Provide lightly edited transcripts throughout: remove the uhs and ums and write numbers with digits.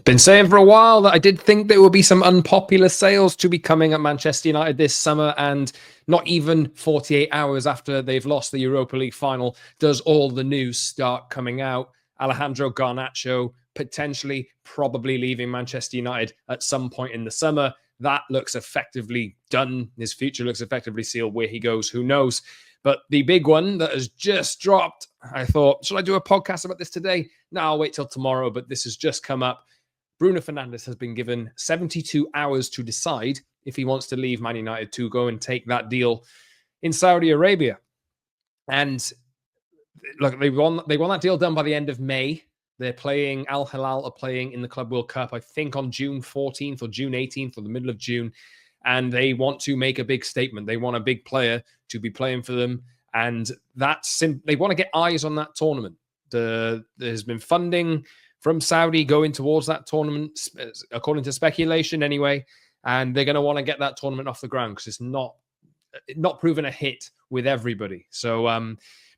Been saying for a while that I did think there would be some unpopular sales to be coming at Manchester United this summer, and not even 48 hours after they've lost the Europa League final does all the news start coming out. Alejandro Garnacho potentially, probably leaving Manchester United at some point in the summer. That looks effectively done. His future looks effectively sealed. Where he goes, who knows? But the big one that has just dropped, I thought, should I do a podcast about this today? No, I'll wait till tomorrow, but this has just come up. Bruno Fernandes has been given 72 hours to decide if he wants to leave Man United to go and take that deal in Saudi Arabia. And look, they won that deal done by the end of May. They're playing, Al Hilal are playing in the Club World Cup, I think on June 14th or June 18th or the middle of June. And they want to make a big statement. They want a big player to be playing for them. And they want to get eyes on that tournament. There's been funding from Saudi going towards that tournament, according to speculation anyway, and they're going to want to get that tournament off the ground because it's not proven a hit with everybody. So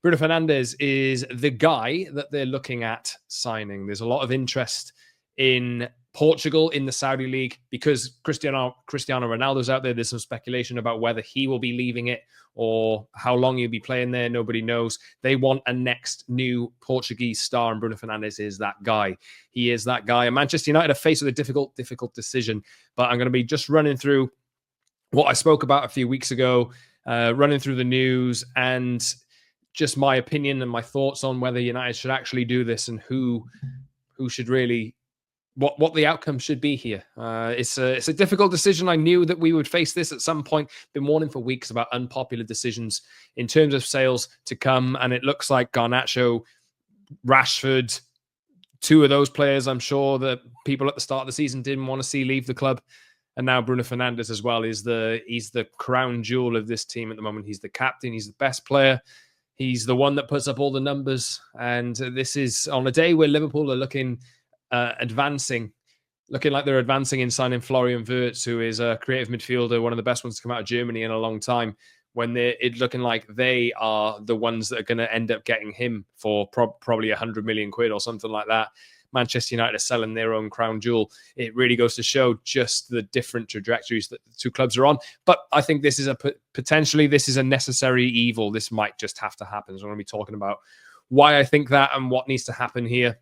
Bruno Fernandes is the guy that they're looking at signing. There's a lot of interest in Portugal in the Saudi League because Cristiano Ronaldo's out there. There's some speculation about whether he will be leaving it or how long he'll be playing there. Nobody knows. They want a next new Portuguese star, and Bruno Fernandes is that guy. He is that guy. And Manchester United are faced with a difficult decision. But I'm going to be just running through what I spoke about a few weeks ago, running through the news and just my opinion and my thoughts on whether United should actually do this and who should really, what the outcome should be here. It's a difficult decision. I knew that we would face this at some point. Been warning for weeks about unpopular decisions in terms of sales to come, and it looks like Garnacho, Rashford, two of those players I'm sure that people at the start of the season didn't want to see leave the club. And now Bruno Fernandes as well he's the crown jewel of this team at the moment. He's the captain. He's the best player. He's the one that puts up all the numbers. And this is on a day where Liverpool are looking like they're advancing in signing Florian Wirtz, who is a creative midfielder, one of the best ones to come out of Germany in a long time, when it's looking like they are the ones that are going to end up getting him for probably 100 million quid or something like that. Manchester United are selling their own crown jewel. It really goes to show just the different trajectories that the two clubs are on. But I think this is potentially a necessary evil. This might just have to happen. So I'm going to be talking about why I think that and what needs to happen here.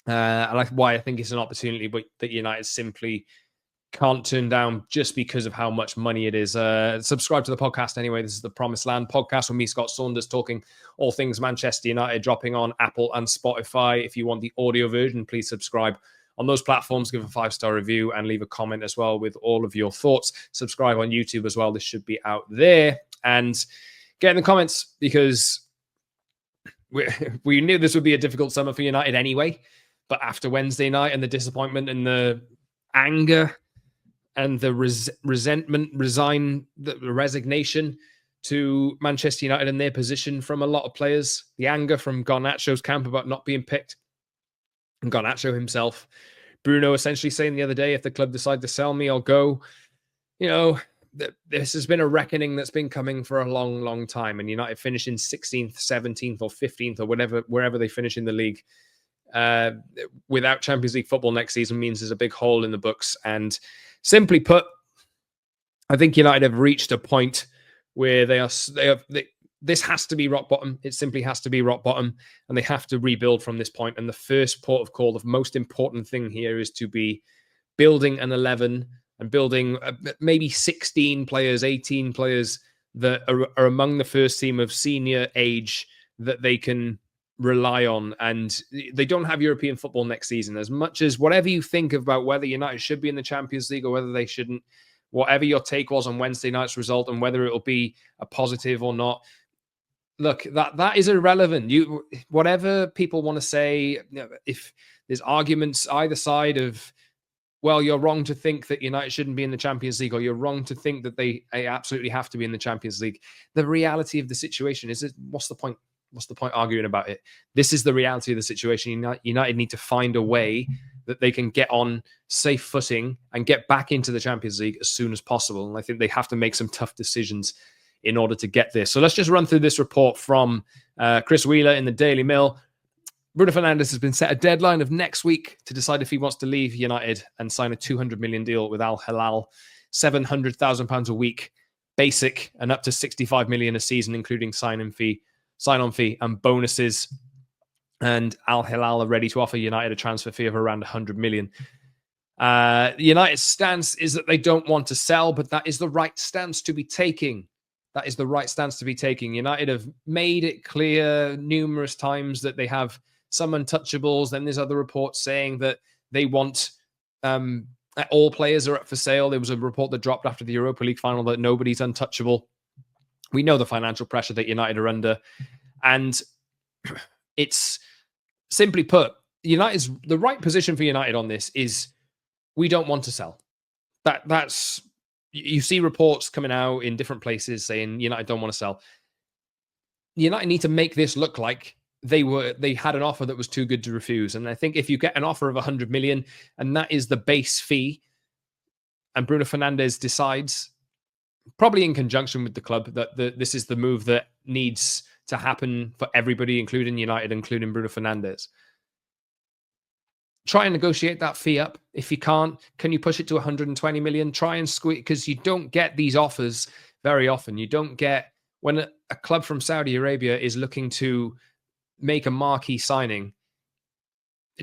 And why I think it's an opportunity, but that United simply can't turn down just because of how much money it is. Subscribe to the podcast anyway. This is the Promised Land podcast with me, Scott Saunders, talking all things Manchester United, dropping on Apple and Spotify. If you want the audio version, please subscribe on those platforms, give a 5-star review and leave a comment as well with all of your thoughts. Subscribe on YouTube as well. This should be out there. And get in the comments because we knew this would be a difficult summer for United anyway. But after Wednesday night and the disappointment and the anger and the resentment, the resignation to Manchester United and their position from a lot of players, the anger from Garnacho's camp about not being picked, and Garnacho himself, Bruno essentially saying the other day, if the club decide to sell me, I'll go. You know, this has been a reckoning that's been coming for a long, long time. And United finishing 16th, 17th or 15th or wherever they finish in the league, without Champions League football next season means there's a big hole in the books. And simply put, I think United have reached a point where this has to be rock bottom. It simply has to be rock bottom, and they have to rebuild from this point. And the first port of call, the most important thing here is to be building an 11 and building maybe 16 players, 18 players that are among the first team of senior age that they can rely on. And they don't have European football next season. As much as whatever you think about whether United should be in the Champions League or whether they shouldn't, whatever your take was on Wednesday night's result and whether it'll be a positive or not, look, that is irrelevant. Whatever people want to say, if there's arguments either side of, well, you're wrong to think that United shouldn't be in the Champions League, or you're wrong to think that they absolutely have to be in the Champions League. The reality of the situation is, what's the point? What's the point arguing about it? This is the reality of the situation. United need to find a way that they can get on safe footing and get back into the Champions League as soon as possible. And I think they have to make some tough decisions in order to get there. So let's just run through this report from Chris Wheeler in the Daily Mail. Bruno Fernandes has been set a deadline of next week to decide if he wants to leave United and sign a 200 million deal with Al Hilal, £700,000 a week, basic, and up to 65 million a season, including sign-on fee, and bonuses. And Al Hilal are ready to offer United a transfer fee of around 100 million. United's stance is that they don't want to sell, but that is the right stance to be taking. That is the right stance to be taking. United have made it clear numerous times that they have some untouchables. Then there's other reports saying that they want all players are up for sale. There was a report that dropped after the Europa League final that nobody's untouchable. We know the financial pressure that United are under. And it's simply put, United's the right position for United on this is we don't want to sell. That's you see reports coming out in different places saying United don't want to sell. United need to make this look like they had an offer that was too good to refuse. And I think if you get an offer of 100 million and that is the base fee, and Bruno Fernandes decides, probably in conjunction with the club, that this is the move that needs to happen for everybody, including United, including Bruno Fernandes. Try and negotiate that fee up. If you can't, can you push it to 120 million? Try and squeeze, because you don't get these offers very often. You don't get, when a club from Saudi Arabia is looking to make a marquee signing,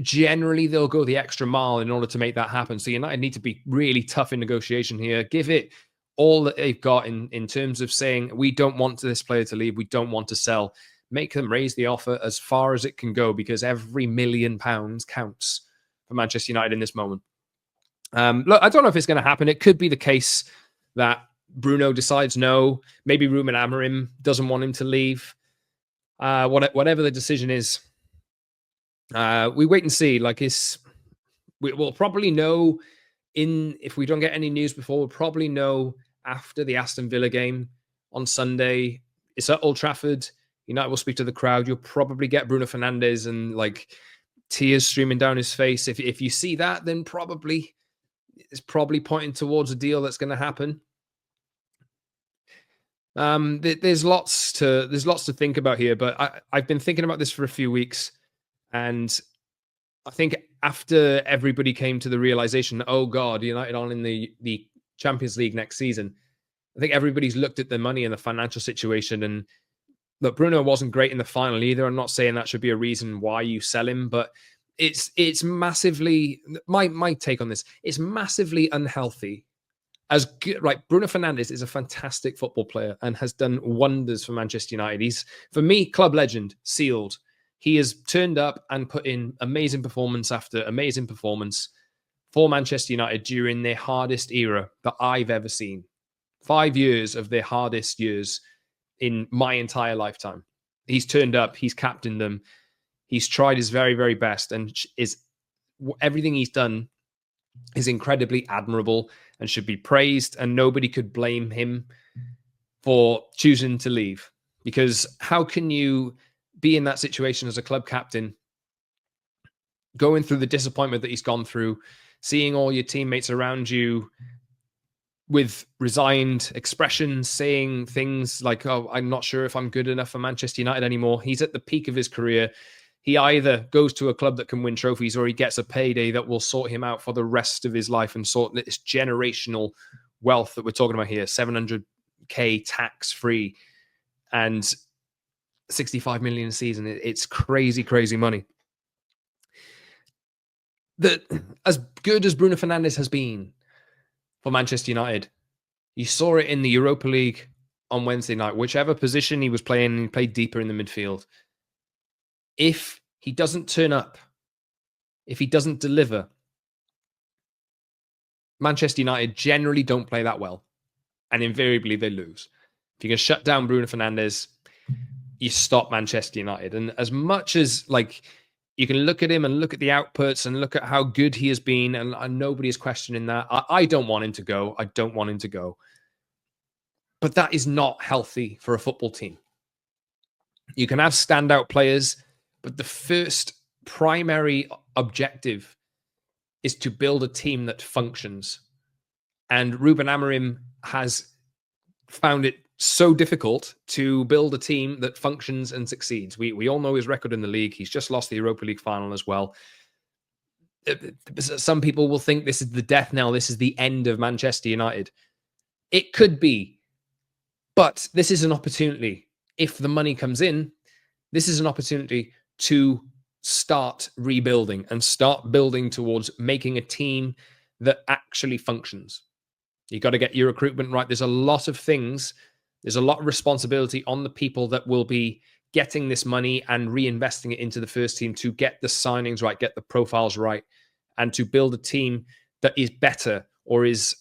generally they'll go the extra mile in order to make that happen. So United need to be really tough in negotiation here. Give it all that they've got in terms of saying, we don't want this player to leave. We don't want to sell. Make them raise the offer as far as it can go, because every £1 million counts for Manchester United in this moment. Look, I don't know if it's going to happen. It could be the case that Bruno decides no. Maybe Ruben Amorim doesn't want him to leave. Whatever the decision is, we wait and see. We'll probably know if we don't get any news before, we'll probably know after the Aston Villa game on Sunday. It's at Old Trafford. United will speak to the crowd. You'll probably get Bruno Fernandes and tears streaming down his face. If you see that, then it's probably pointing towards a deal that's going to happen. There's lots to think about here, but I've been thinking about this for a few weeks, and I think after everybody came to the realization, oh God, United on in the Champions League next season, I think everybody's looked at the money and the financial situation. And look, Bruno wasn't great in the final either. I'm not saying that should be a reason why you sell him, but it's massively, my take on this, it's massively unhealthy. As good, right? Bruno Fernandes is a fantastic football player and has done wonders for Manchester United. He's, for me, club legend, sealed. He has turned up and put in amazing performance after amazing performance for Manchester United during their hardest era that I've ever seen. 5 years of their hardest years in my entire lifetime. He's turned up, he's captained them, he's tried his very, very best, and everything he's done is incredibly admirable and should be praised, and nobody could blame him for choosing to leave. Because how can you be in that situation as a club captain, going through the disappointment that he's gone through, seeing all your teammates around you with resigned expressions, saying things like, oh, I'm not sure if I'm good enough for Manchester United anymore. He's at the peak of his career. He either goes to a club that can win trophies, or he gets a payday that will sort him out for the rest of his life and sort this generational wealth that we're talking about here, 700k tax-free and 65 million a season. It's crazy, crazy money. As good as Bruno Fernandes has been for Manchester United, you saw it in the Europa League on Wednesday night. Whichever position he was playing, he played deeper in the midfield. If he doesn't turn up, if he doesn't deliver, Manchester United generally don't play that well, and invariably they lose. If you can shut down Bruno Fernandes, you stop Manchester United. And as much as you can look at him and look at the outputs and look at how good he has been, and nobody is questioning that. I don't want him to go. I don't want him to go. But that is not healthy for a football team. You can have standout players, but the first primary objective is to build a team that functions. And Ruben Amorim has found it so difficult to build a team that functions and succeeds. We all know his record in the league. He's just lost the Europa League final as well. Some people will think this is the death knell. This is the end of Manchester United. It could be, but this is an opportunity. If the money comes in, this is an opportunity to start rebuilding and start building towards making a team that actually functions. You got to get your recruitment right. There's a lot of things. There's a lot of responsibility on the people that will be getting this money and reinvesting it into the first team to get the signings right, get the profiles right, and to build a team that is better or is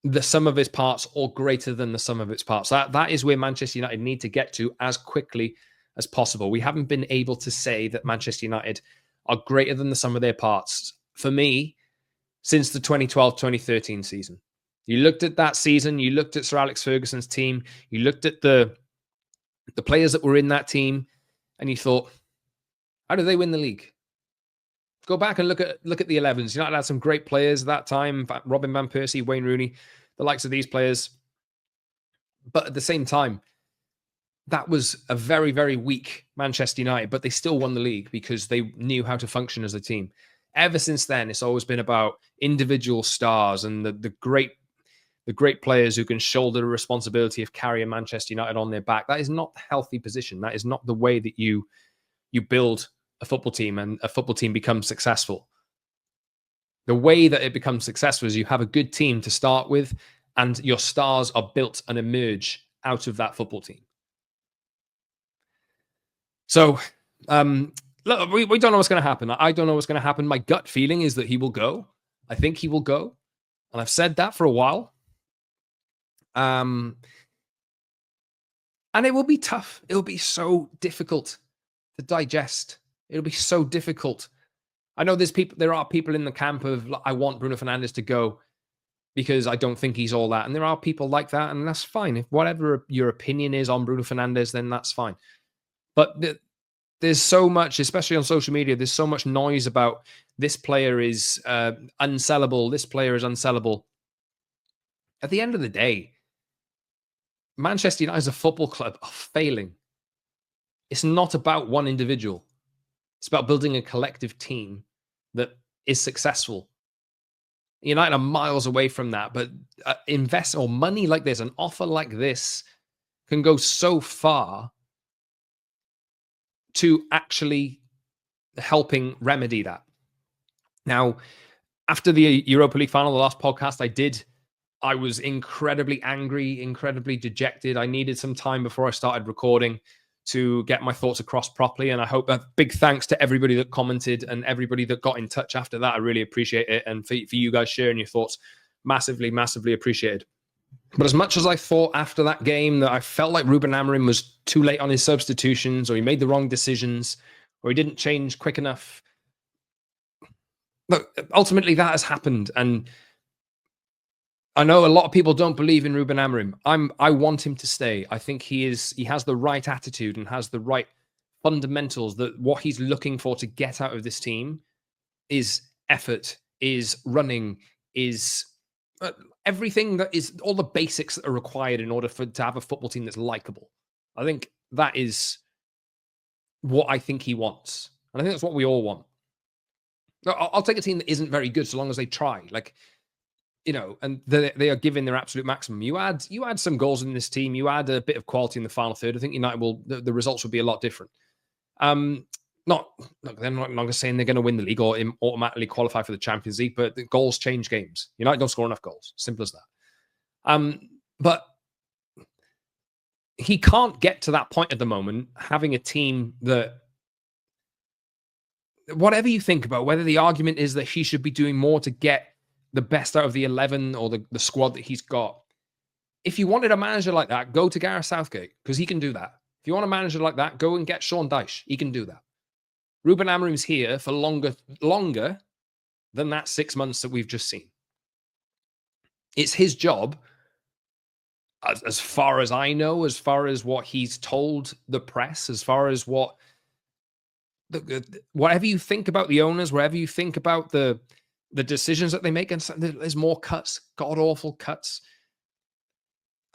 the sum of its parts or greater than the sum of its parts. That is where Manchester United need to get to as quickly as possible. We haven't been able to say that Manchester United are greater than the sum of their parts, for me, since the 2012-2013 season. You looked at that season, you looked at Sir Alex Ferguson's team, you looked at the players that were in that team, and you thought, how did they win the league? Go back and look at the 11s. United had some great players at that time, Robin van Persie, Wayne Rooney, the likes of these players. But at the same time, that was a very, very weak Manchester United, but they still won the league because they knew how to function as a team. Ever since then, it's always been about individual stars and the great players who can shoulder the responsibility of carrying Manchester United on their back. That is not the healthy position. That is not the way that you build a football team and a football team becomes successful. The way that it becomes successful is you have a good team to start with and your stars are built and emerge out of that football team. So, look, we don't know what's going to happen. I don't know what's going to happen. My gut feeling is that he will go. I think he will go. And I've said that for a while. And it will be tough. It will be so difficult to digest. It'll be so difficult. I know there are people in the camp of, I want Bruno Fernandes to go because I don't think he's all that. And there are people like that, and that's fine. If whatever your opinion is on Bruno Fernandes, then that's fine. But there's so much, especially on social media, there's so much noise about this player is unsellable, this player is unsellable. At the end of the day, Manchester United as a football club are failing. It's not about one individual. It's about building a collective team that is successful. United are miles away from that, but invest or money like this, an offer like this, can go so far to actually helping remedy that. Now, after the Europa League final, the last podcast I was incredibly angry, incredibly dejected. I needed some time before I started recording to get my thoughts across properly. And I hope a big thanks to everybody that commented and everybody that got in touch after that. I really appreciate it. And for you guys sharing your thoughts, massively, massively appreciated. But as much as I thought after that game that I felt like Ruben Amorim was too late on his substitutions, or he made the wrong decisions, or he didn't change quick enough, look, ultimately that has happened. And I know a lot of people don't believe in Ruben Amorim. I want him to stay. I think he has the right attitude and has the right fundamentals, that what he's looking for to get out of this team is effort, is running, is everything that is all the basics that are required in order to have a football team that's likable. I think that is what I think he wants. And I think that's what we all want. I'll take a team that isn't very good so long as they try. Like, and they are giving their absolute maximum. You add some goals in this team, you add a bit of quality in the final third, I think United the results will be a lot different. They're not saying they're going to win the league or automatically qualify for the Champions League, but the goals change games. United don't score enough goals. Simple as that. But he can't get to that point at the moment, having a team that, whatever you think about, whether the argument is that he should be doing more to get the best out of the 11 or the squad that he's got. If you wanted a manager like that, go to Gareth Southgate, because he can do that. If you want a manager like that, go and get Sean Dyche. He can do that. Ruben Amorim's here for longer than that 6 months that we've just seen. It's his job, as far as I know, as far as what he's told the press, as far as whatever you think about the owners, whatever you think about the decisions that they make, and there's more cuts, god-awful cuts.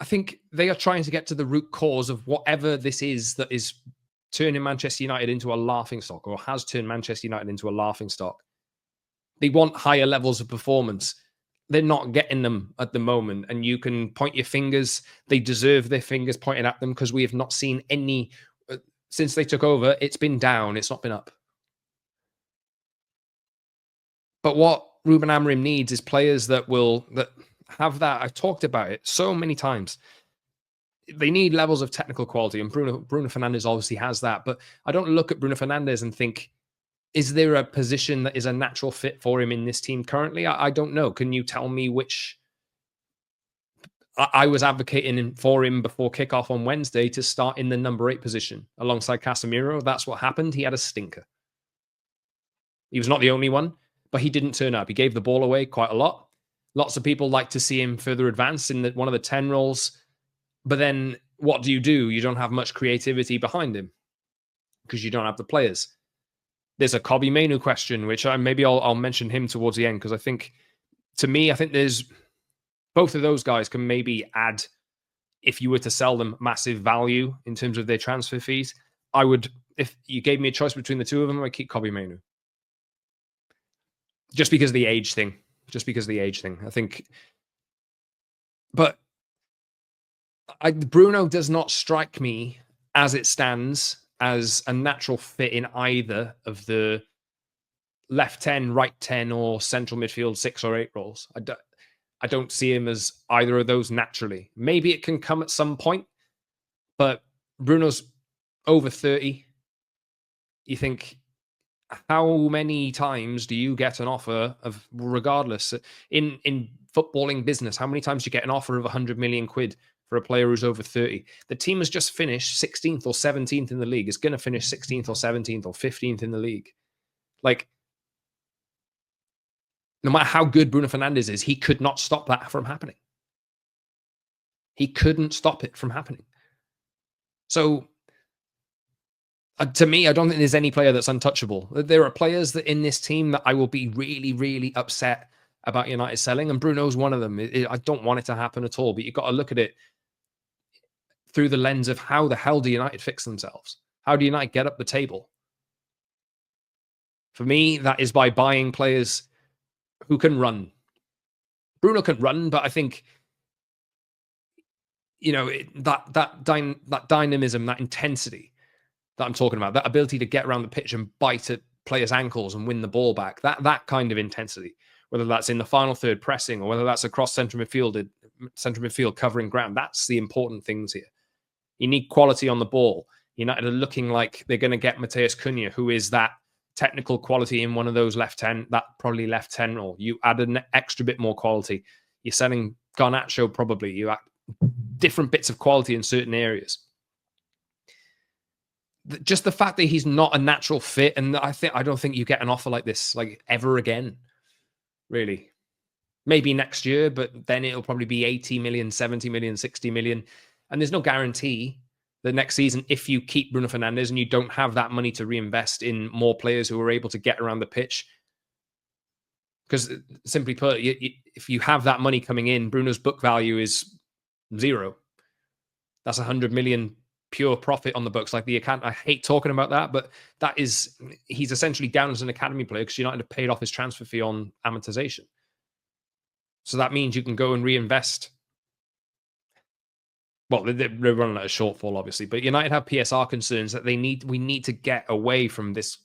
I think they are trying to get to the root cause of whatever this is that is turning Manchester United into a laughing stock, or has turned Manchester United into a laughing stock. They want higher levels of performance. They're not getting them at the moment. And you can point your fingers. They deserve their fingers pointed at them, because we have not seen any, since they took over, it's been down. It's not been up. But what Ruben Amorim needs is players that have that. I've talked about it so many times. They need levels of technical quality, and Bruno Fernandes obviously has that. But I don't look at Bruno Fernandes and think, is there a position that is a natural fit for him in this team currently? I don't know. Can you tell me which? I was advocating for him before kickoff on Wednesday to start in the number 8 position alongside Casemiro. That's what happened. He had a stinker. He was not the only one, but he didn't turn up. He gave the ball away quite a lot. Lots of people like to see him further advanced in one of the 10 roles. But then what do? You don't have much creativity behind him because you don't have the players. There's a Kobbie Mainoo question, which I'll mention him towards the end, because I think there's both of those guys can maybe add, if you were to sell them, massive value in terms of their transfer fees. I would, if you gave me a choice between the two of them, I'd keep Kobbie Mainoo. Just because of the age thing. I think. But Bruno does not strike me, as it stands, as a natural fit in either of the left 10, right 10, or central midfield 6 or 8 roles. I don't see him as either of those naturally. Maybe it can come at some point, but Bruno's over 30. You think, how many times do you get an offer of, regardless, in footballing business, how many times do you get an offer of 100 million quid for a player who's over 30? The team has just finished 16th or 17th in the league. It's going to finish 16th or 17th or 15th in the league. Like, no matter how good Bruno Fernandes is, he could not stop that from happening. He couldn't stop it from happening. So, to me, I don't think there's any player that's untouchable. There are players that in this team that I will be really, really upset about United selling, and Bruno's one of them. I don't want it to happen at all, but you've got to look at it through the lens of, how the hell do United fix themselves? How do United get up the table? For me, that is by buying players who can run. Bruno can run, but I think, that dynamism, that intensity that I'm talking about, that ability to get around the pitch and bite at players' ankles and win the ball back, that kind of intensity, whether that's in the final third pressing or whether that's across central midfield covering ground, that's the important things here. You need quality on the ball. United are looking like they're going to get Mateus Cunha, who is that technical quality in one of those left 10, that probably left 10 role. You add an extra bit more quality. You're selling Garnacho, probably. You add different bits of quality in certain areas. Just the fact that he's not a natural fit, and I don't think you get an offer like this like ever again, really. Maybe next year, but then it'll probably be 80 million, 70 million, 60 million. And there's no guarantee that next season, if you keep Bruno Fernandes and you don't have that money to reinvest in more players who are able to get around the pitch, because simply put, if you have that money coming in, Bruno's book value is 0. That's 100 million pure profit on the books. Like the account, I hate talking about that, but he's essentially down as an academy player because United have paid off his transfer fee on amortization. So that means you can go and reinvest. Well, they're running at a shortfall, obviously, but United have PSR concerns that we need to get away from this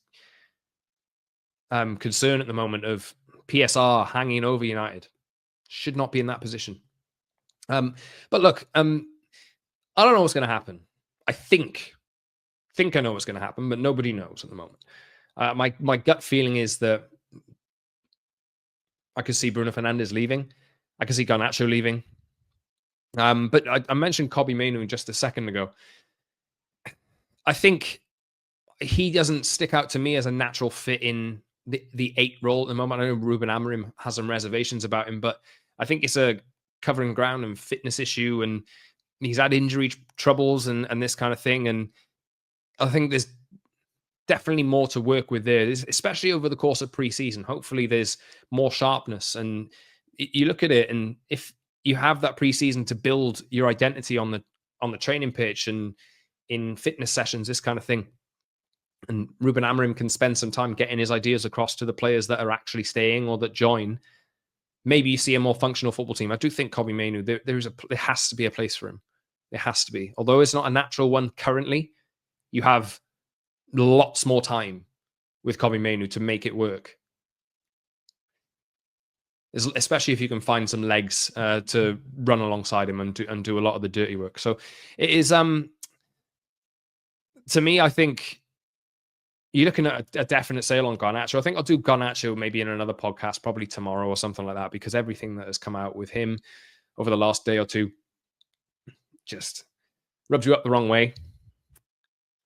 concern at the moment of PSR hanging over United. Should not be in that position. But look, I don't know what's going to happen. I think I know what's going to happen, but nobody knows at the moment. My gut feeling is that I could see Bruno Fernandes leaving. I could see Garnacho leaving. But I mentioned Kobbie Mainoo just a second ago. I think he doesn't stick out to me as a natural fit in the 8 role at the moment. I know Ruben Amorim has some reservations about him, but I think it's a covering ground and fitness issue, and he's had injury troubles and this kind of thing. And I think there's definitely more to work with there, especially over the course of pre-season. Hopefully there's more sharpness. And you look at it, and if you have that preseason to build your identity on the training pitch and in fitness sessions, this kind of thing. And Ruben Amorim can spend some time getting his ideas across to the players that are actually staying or that join. Maybe you see a more functional football team. I do think Kobbie Mainoo, there has to be a place for him. There has to be. Although it's not a natural one currently, you have lots more time with Kobbie Mainoo to make it work. Especially if you can find some legs to run alongside him and do a lot of the dirty work. So it is, to me, I think you're looking at a definite sale on Garnacho. I think I'll do Garnacho maybe in another podcast, probably tomorrow or something like that, because everything that has come out with him over the last day or two just rubs you up the wrong way.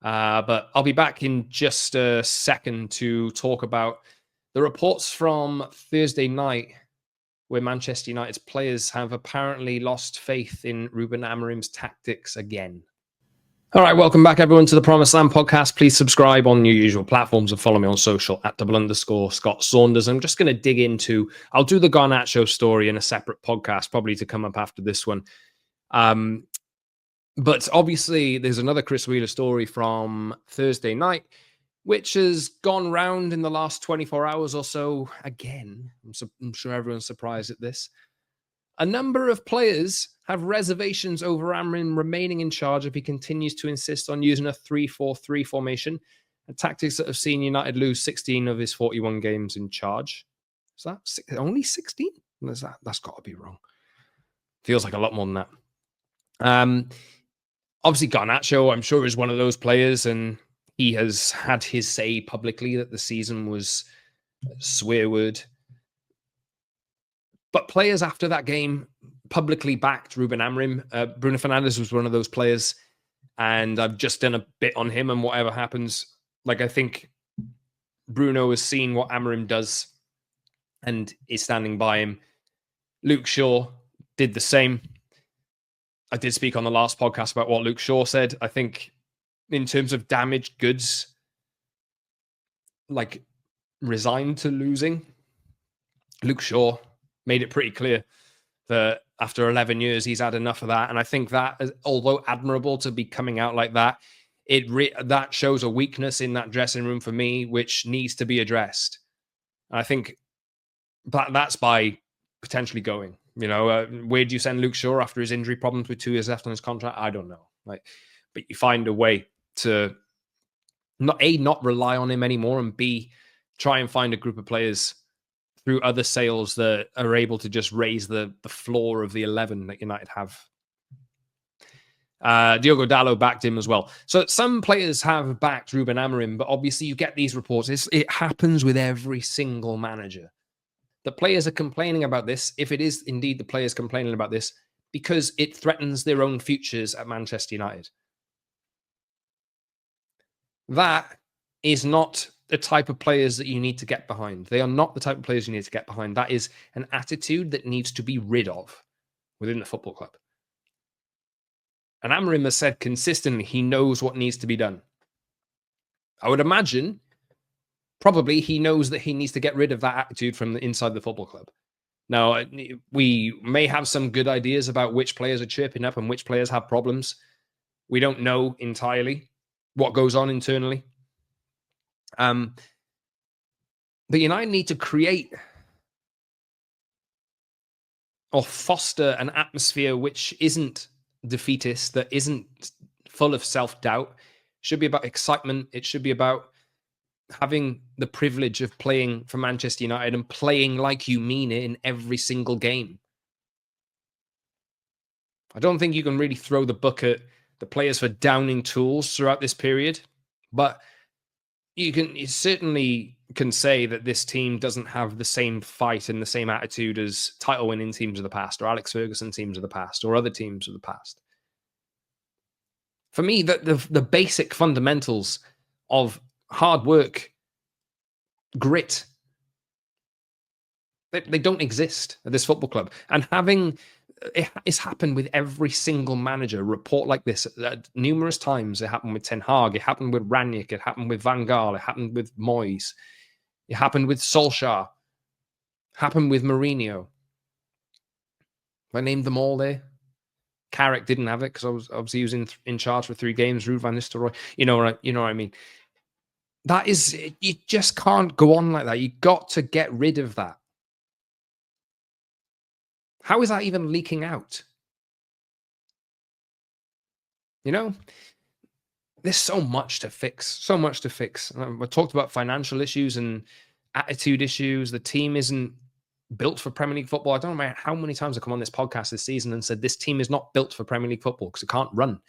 But I'll be back in just a second to talk about the reports from Thursday night, where Manchester United's players have apparently lost faith in Ruben Amorim's tactics again. All right, welcome back, everyone, to the Promised Land podcast. Please subscribe on your usual platforms and follow me on social at _Scott Saunders. I'm just going to dig into, I'll do the Garnacho story in a separate podcast, probably to come up after this one. But obviously, there's another Chris Wheeler story from Thursday night, which has gone round in the last 24 hours or so. Again, I'm sure everyone's surprised at this. A number of players have reservations over Amorim remaining in charge if he continues to insist on using a 3-4-3 formation, and tactics that have seen United lose 16 of his 41 games in charge. Is that only 16? That's got to be wrong. Feels like a lot more than that. Obviously, Garnacho, I'm sure, is one of those players, and he has had his say publicly that the season was a swear word. But players after that game publicly backed Ruben Amorim. Bruno Fernandes was one of those players, and I've just done a bit on him, and whatever happens, like, I think Bruno has seen what Amorim does and is standing by him. Luke Shaw did the same. I did speak on the last podcast about what Luke Shaw said. I think in terms of damaged goods, like, resigned to losing, Luke Shaw made it pretty clear that after 11 years, he's had enough of that. And I think that, although admirable to be coming out like that, that shows a weakness in that dressing room for me, which needs to be addressed. And I think that's by potentially going. You know, where do you send Luke Shaw after his injury problems with 2 years left on his contract? I don't know. But you find a way to not rely on him anymore, and B, try and find a group of players through other sales that are able to just raise the floor of the 11 that United have. Diogo Dalot backed him as well. So some players have backed Ruben Amorim, but obviously you get these reports. It happens with every single manager. The players are complaining about this, if it is indeed the players complaining about this, because it threatens their own futures at Manchester United. That is not the type of players that you need to get behind. They are not the type of players you need to get behind. That is an attitude that needs to be rid of within the football club. And Amorim has said consistently he knows what needs to be done. I would imagine probably he knows that he needs to get rid of that attitude from the inside the football club. Now, we may have some good ideas about which players are chirping up and which players have problems. We don't know entirely what goes on internally. But United need to create or foster an atmosphere which isn't defeatist, that isn't full of self-doubt. It should be about excitement. It should be about having the privilege of playing for Manchester United and playing like you mean it in every single game. I don't think you can really throw the book at the players for downing tools throughout this period, but you certainly can say that this team doesn't have the same fight and the same attitude as title-winning teams of the past, or Alex Ferguson teams of the past, or other teams of the past. For me, the basic fundamentals of hard work, grit, they don't exist at this football club. And it's happened with every single manager. Report like this numerous times. It happened with Ten Hag. It happened with Rangnick. It happened with Van Gaal. It happened with Moyes. It happened with Solskjaer. Happened with Mourinho. I named them all there. Carrick didn't have it because I was obviously he was in charge for 3 games. Ruud van Nistelrooy, you know what I mean. That is, you just can't go on like that. You got to get rid of that. How is that even leaking out? You know, there's so much to fix. So much to fix. We talked about financial issues and attitude issues. The team isn't built for Premier League football. I don't know how many times I come on this podcast this season and said this team is not built for Premier League football because it can't run.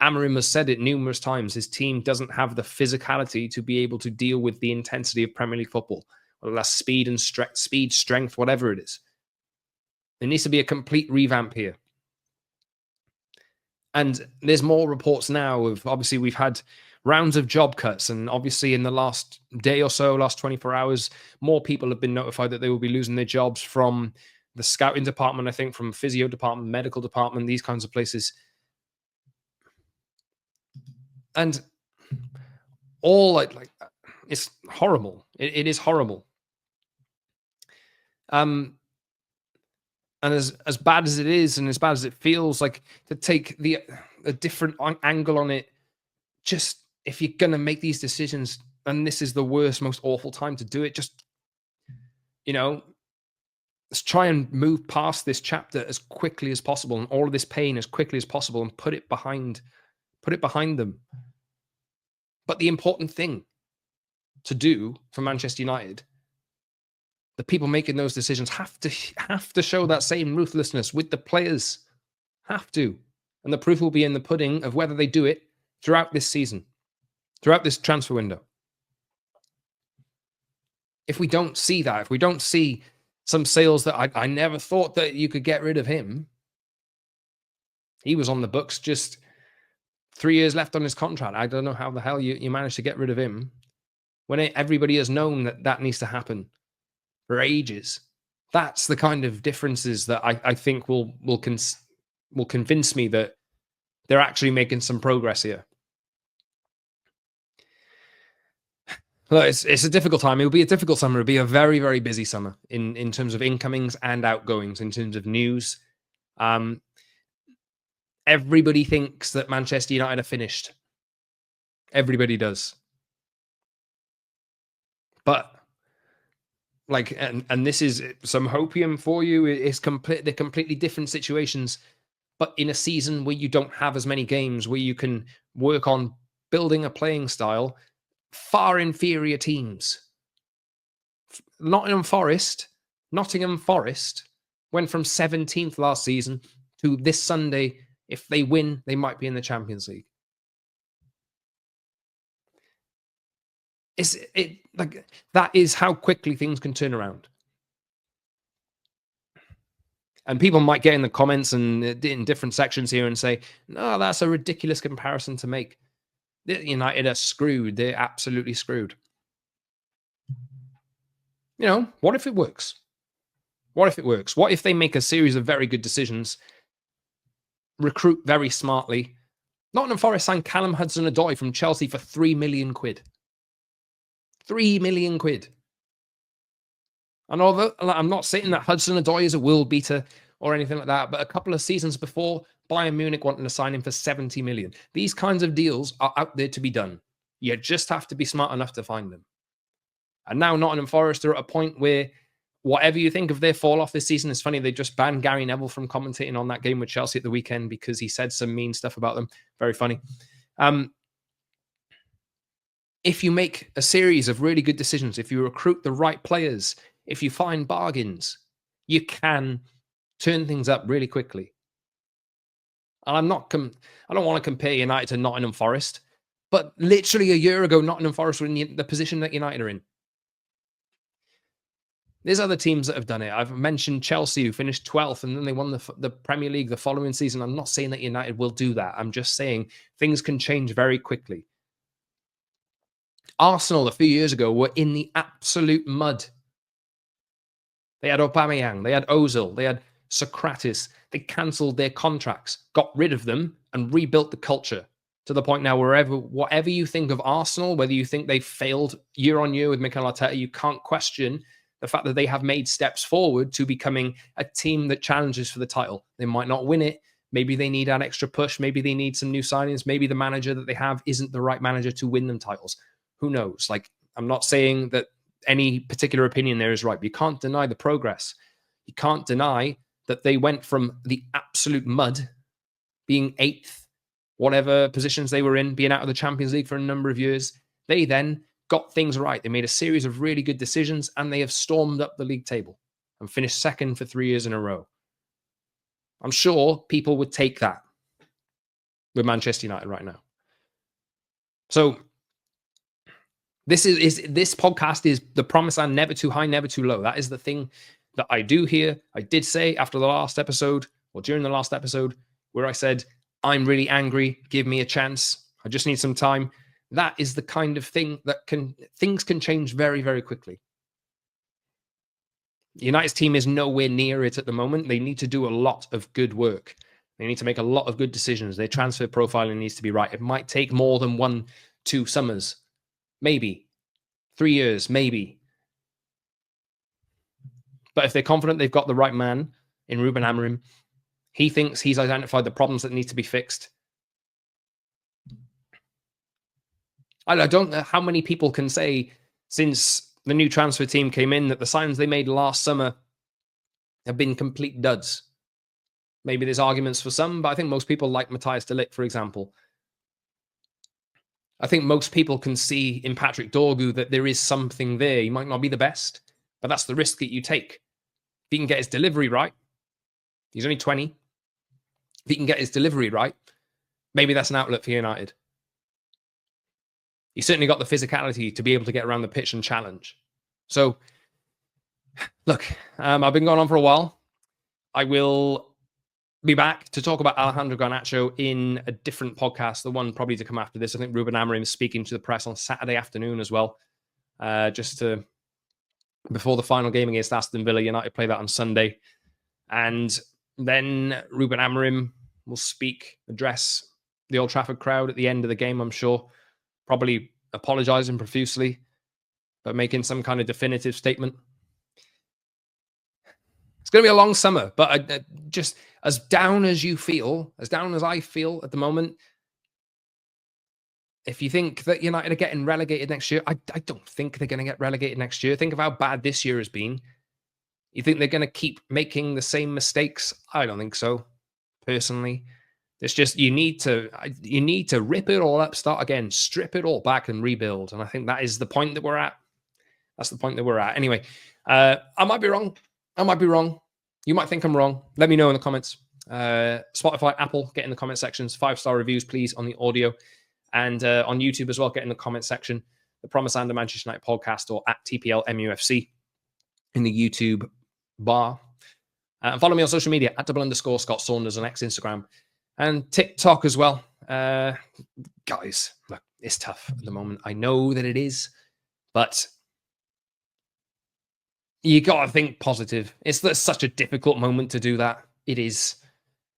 Amorim has said it numerous times. His team doesn't have the physicality to be able to deal with the intensity of Premier League football. Whether that's speed and strength, whatever it is. There needs to be a complete revamp here. And there's more reports now of, obviously, we've had rounds of job cuts. And obviously, in the last day or so, last 24 hours, more people have been notified that they will be losing their jobs from the scouting department, I think, from physio department, medical department, these kinds of places. And all like it's horrible. It is horrible. And as bad as it is, and as bad as it feels, like, to take a different angle on it, just if you're gonna make these decisions, and this is the worst, most awful time to do it, just let's try and move past this chapter as quickly as possible, and all of this pain as quickly as possible, and put it behind them. But the important thing to do for Manchester United, the people making those decisions have to show that same ruthlessness with the players. Have to. And the proof will be in the pudding of whether they do it throughout this season, throughout this transfer window. If we don't see that, if we don't see some sales that I never thought that you could get rid of him. He was on the books, just 3 years left on his contract. I don't know how the hell you managed to get rid of him when everybody has known that needs to happen for ages. That's the kind of differences that I think will convince me that they're actually making some progress here. Look, it's a difficult time. It'll be a difficult summer. It'll be a very, very busy summer in terms of incomings and outgoings, in terms of news. Everybody thinks that Manchester United are finished. Everybody does. But and this is some hopium for you. They're completely different situations, but in a season where you don't have as many games, where you can work on building a playing style, far inferior teams. Nottingham Forest went from 17th last season to this Sunday. If they win, they might be in the Champions League. That is how quickly things can turn around. And people might get in the comments and in different sections here and say, no, that's a ridiculous comparison to make. United are screwed. They're absolutely screwed. What if it works? What if it works? What if they make a series of very good decisions, recruit very smartly? Nottingham Forest signed Callum Hudson-Odoi from Chelsea for £3 million. £3 million. And although I'm not saying that Hudson-Odoi is a world beater or anything like that, but a couple of seasons before, Bayern Munich wanted to sign him for 70 million. These kinds of deals are out there to be done. You just have to be smart enough to find them. And now Nottingham Forest are at a point where whatever you think of their fall off this season, it's funny, they just banned Gary Neville from commentating on that game with Chelsea at the weekend because he said some mean stuff about them. Very funny. If you make a series of really good decisions, if you recruit the right players, if you find bargains, you can turn things up really quickly. And I don't want to compare United to Nottingham Forest, but literally a year ago, Nottingham Forest were in the position that United are in. There's other teams that have done it. I've mentioned Chelsea, who finished 12th, and then they won the Premier League the following season. I'm not saying that United will do that. I'm just saying things can change very quickly. Arsenal, a few years ago, were in the absolute mud. They had Aubameyang, they had Ozil, they had Socrates. They cancelled their contracts, got rid of them, and rebuilt the culture to the point now whatever you think of Arsenal, whether you think they failed year on year with Mikel Arteta, you can't question the fact that they have made steps forward to becoming a team that challenges for the title. They might not win it. Maybe they need an extra push. Maybe they need some new signings. Maybe the manager that they have isn't the right manager to win them titles. Who knows? Like, I'm not saying that any particular opinion there is right, but you can't deny the progress. You can't deny that they went from the absolute mud, being 8th, whatever positions they were in, being out of the Champions League for a number of years. They then got things right. They made a series of really good decisions, and they have stormed up the league table and finished 2nd for 3 years in a row. I'm sure people would take that with Manchester United right now. So this podcast is the promise and never too high, never too low. That is the thing that I do here. I did say after the last episode, or during the last episode, where I said, I'm really angry, give me a chance, I just need some time. That is the kind of thing that things can change very, very quickly. United's team is nowhere near it at the moment. They need to do a lot of good work. They need to make a lot of good decisions. Their transfer profiling needs to be right. It might take more than 1-2 summers. Maybe. 3 years, maybe. But if they're confident they've got the right man in Ruben Amorim, he thinks he's identified the problems that need to be fixed. I don't know how many people can say since the new transfer team came in that the signings they made last summer have been complete duds. Maybe there's arguments for some, but I think most people like Matthias de Ligt, for example. I think most people can see in Patrick Dorgu that there is something there. He might not be the best, but that's the risk that you take. If he can get his delivery right, he's only 20. If he can get his delivery right, maybe that's an outlet for United. He's certainly got the physicality to be able to get around the pitch and challenge. So, look, I've been going on for a while. I will be back to talk about Alejandro Garnacho in a different podcast, the one probably to come after this. I think Ruben Amorim is speaking to the press on Saturday afternoon as well, before the final game against Aston Villa. United play that on Sunday. And then Ruben Amorim will address the Old Trafford crowd at the end of the game, I'm sure. Probably apologizing profusely, but making some kind of definitive statement. It's going to be a long summer, but just as down as you feel, as down as I feel at the moment, if you think that United are getting relegated next year, I don't think they're going to get relegated next year. Think of how bad this year has been. You think they're going to keep making the same mistakes? I don't think so, personally. It's just you need to rip it all up, start again, strip it all back and rebuild. And I think that is the point that we're at. That's the point that we're at. Anyway, I might be wrong. I might be wrong. You might think I'm wrong. Let me know in the comments. Spotify, Apple, get in the comment sections. 5-star reviews, please, on the audio. And on YouTube as well, get in the comment section. The Promise and the Manchester United podcast, or at TPLMUFC in the YouTube bar. And follow me on social media at _Scott Saunders on X, Instagram, and TikTok as well. Guys, look, it's tough at the moment. I know that it is, but you got to think positive. It's such a difficult moment to do that. It is.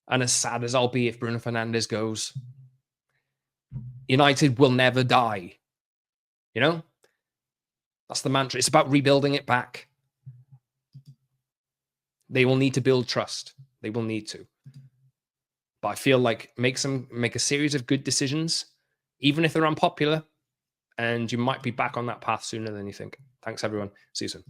And as sad as I'll be if Bruno Fernandes goes, United will never die. You know? That's the mantra. It's about rebuilding it back. They will need to build trust. They will need to. But I feel like make a series of good decisions, even if they're unpopular, and you might be back on that path sooner than you think. Thanks, everyone. See you soon.